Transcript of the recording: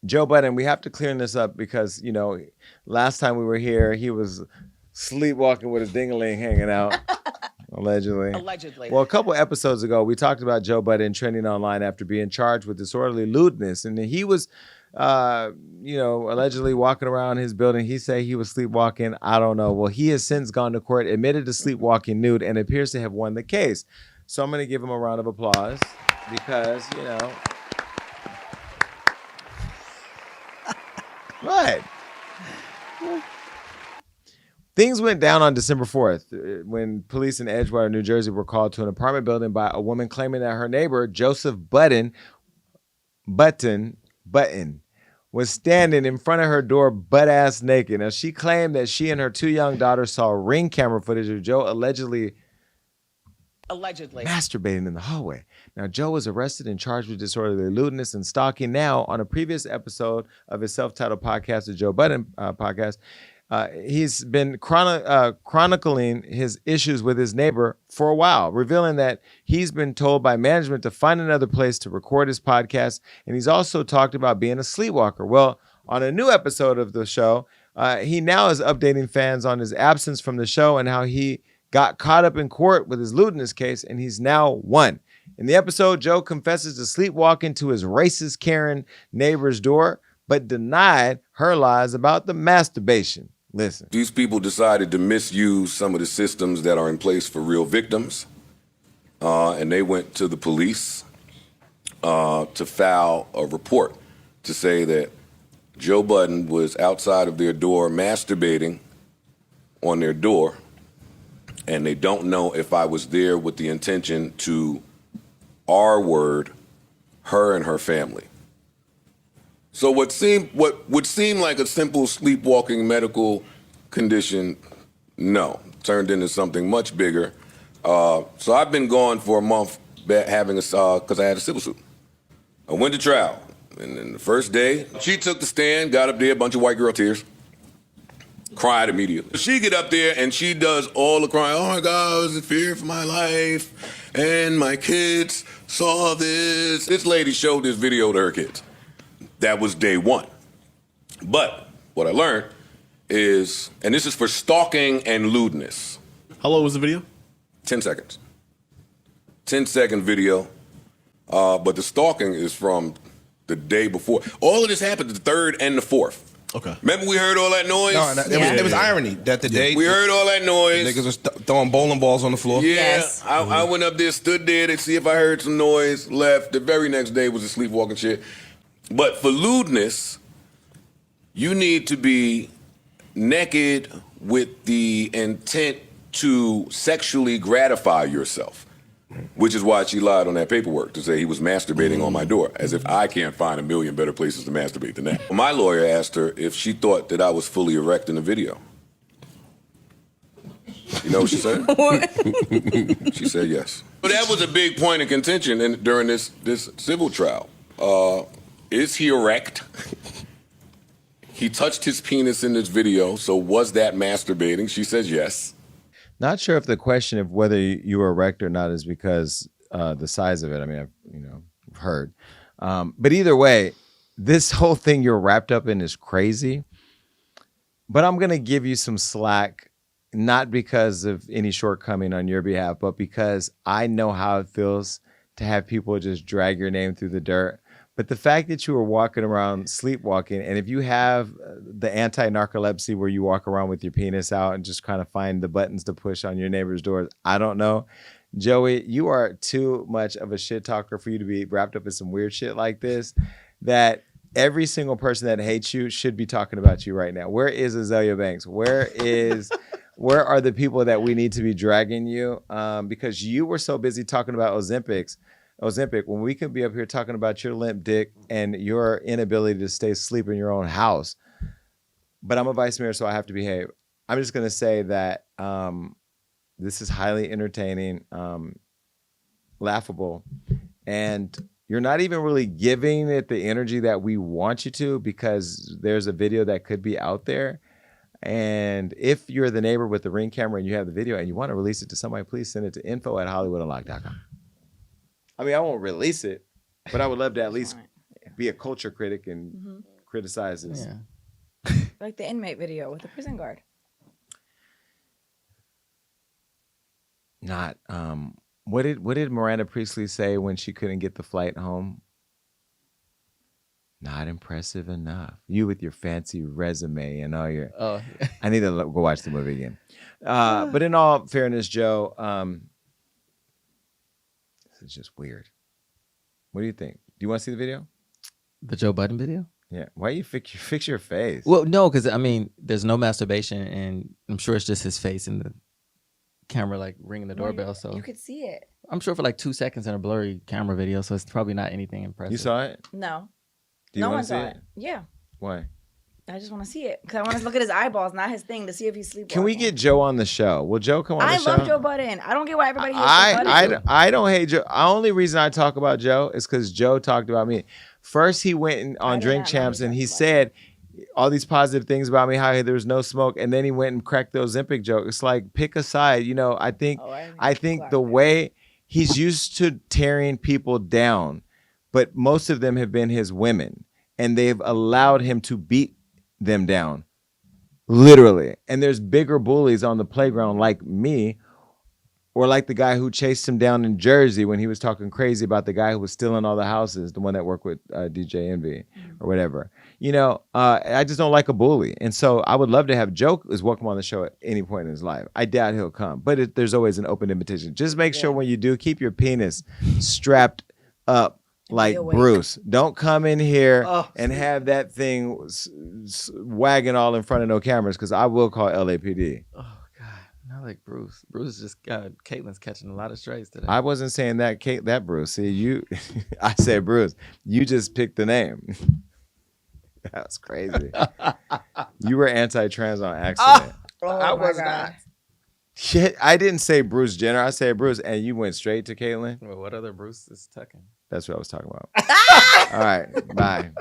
Joe Budden, we have to clear this up because, you know, last time we were here, he was sleepwalking with his ding-a-ling hanging out, allegedly. Well, a couple episodes ago, we talked about Joe Budden trending online after being charged with disorderly lewdness. And he was, you know, allegedly walking around his building. He said he was sleepwalking. I don't know. Well, he has since gone to court, admitted to sleepwalking nude, and appears to have won the case. So I'm going to give him a round of applause because, you know. What? Things went down on December 4th when police in Edgewater, New Jersey were called to an apartment building by a woman claiming that her neighbor, Joseph Budden, was standing in front of her door butt-ass naked. Now, she claimed that she and her 2 young daughters saw ring camera footage of Joe allegedly masturbating in the hallway. Now, Joe was arrested and charged with disorderly lewdness and stalking. Now, on a previous episode of his self-titled podcast, the Joe Budden podcast, he's been chronicling his issues with his neighbor for a while, revealing that he's been told by management to find another place to record his podcast, and he's also talked about being a sleepwalker. Well, on a new episode of the show, he now is updating fans on his absence from the show and how he got caught up in court with his lewdness case, and he's now won. In the episode, Joe confesses to sleepwalking to his racist Karen neighbor's door, but denied her lies about the masturbation. Listen. These people decided to misuse some of the systems that are in place for real victims, and they went to the police to file a report to say that Joe Budden was outside of their door masturbating on their door, and they don't know if I was there with the intention to R-word her and her family. So what would seem like a simple sleepwalking medical condition, no, turned into something much bigger. So I've been gone for a month having because I had a civil suit. I went to trial, and then the first day, she took the stand, got up there, a bunch of white girl tears. Cried immediately. She get up there and she does all the crying. Oh my God, I was in fear for my life. And my kids saw this. This lady showed this video to her kids. That was day one. But what I learned is, and this is for stalking and lewdness. How long was the video? 10 seconds. 10-second video. But the stalking is from the day before. All of this happened the 3rd and the 4th. Okay. Remember we heard all that noise? No, it was irony that the day we heard all that noise. Niggas was throwing bowling balls on the floor. Yeah, Yes. I went up there, stood there to see if I heard some noise, left. The very next day was a sleepwalking shit. But for lewdness, you need to be naked with the intent to sexually gratify yourself. Which is why she lied on that paperwork to say he was masturbating on my door, as if I can't find a million better places to masturbate than that. My lawyer asked her if she thought that I was fully erect in the video. You know what she said? She said yes. But that was a big point of contention during this civil trial. Is he erect? He touched his penis in this video, so was that masturbating? She says yes. Not sure if the question of whether you were erect or not is because the size of it. I mean, I've heard. But either way, this whole thing you're wrapped up in is crazy. But I'm going to give you some slack, not because of any shortcoming on your behalf, but because I know how it feels to have people just drag your name through the dirt. But the fact that you were walking around sleepwalking, and if you have the anti-narcolepsy where you walk around with your penis out and just kind of find the buttons to push on your neighbor's doors, I don't know. Joey, you are too much of a shit talker for you to be wrapped up in some weird shit like this, that every single person that hates you should be talking about you right now. Where is Azalea Banks? Where are the people that we need to be dragging you? Because you were so busy talking about Ozempic, when we could be up here talking about your limp dick and your inability to stay asleep in your own house. But I'm a vice mayor, so I have to behave. I'm just going to say that this is highly entertaining, laughable, and you're not even really giving it the energy that we want you to, because there's a video that could be out there. And if you're the neighbor with the Ring camera and you have the video and you want to release it to somebody, please send it to info@hollywoodunlocked.com. I mean, I won't release it, but I would love to at least be a culture critic and criticize his. Yeah. Like the inmate video with the prison guard. Not what did Miranda Priestley say when she couldn't get the flight home? Not impressive enough. You with your fancy resume and all your. Oh, I need to go watch the movie again. But in all fairness, Joe, this is just weird. What do you think? Do you want to see the video? the Joe Budden video? Yeah. Why you fix your face? Well, no, because I mean, there's no masturbation, and I'm sure it's just his face in the camera, like ringing the doorbell. So you could see it. I'm sure for like 2 seconds in a blurry camera video, so it's probably not anything impressive. You saw it? No. Do you No want one to see saw it? it. Yeah. Why? I just want to see it because I want to look at his eyeballs, not his thing, to see if he's sleepwalking. Can we get Joe on the show? Will Joe come on the show? I love Joe Budden. I don't get why everybody hates Joe Budden. I don't hate Joe. The only reason I talk about Joe is because Joe talked about me. First, he went on Drink Champs and he said all these positive things about me, how there was no smoke, and then he went and cracked the Ozempic joke. It's like, pick a side. You know, I think the way he's used to tearing people down, but most of them have been his women, and they've allowed him to beat them down, literally. And there's bigger bullies on the playground like me, or like the guy who chased him down in Jersey when he was talking crazy about the guy who was stealing all the houses, the one that worked with DJ Envy or whatever. You know, I just don't like a bully. And so I would love to have Joe is welcome on the show at any point in his life. I doubt he'll come, but there's always an open invitation. Just make sure when you do, keep your penis strapped up like Bruce. Don't come in here and have that thing wagging all in front of no cameras, because I will call LAPD. Oh God, not like Bruce. Bruce just got Caitlin's catching a lot of strays today. I wasn't saying that Bruce. See, you, I said Bruce. You just picked the name. That was crazy. You were anti-trans on accident. I was not. Shit, I didn't say Bruce Jenner. I said Bruce, and you went straight to Caitlyn. Well, what other Bruce is tucking? That's what I was talking about. All right, bye.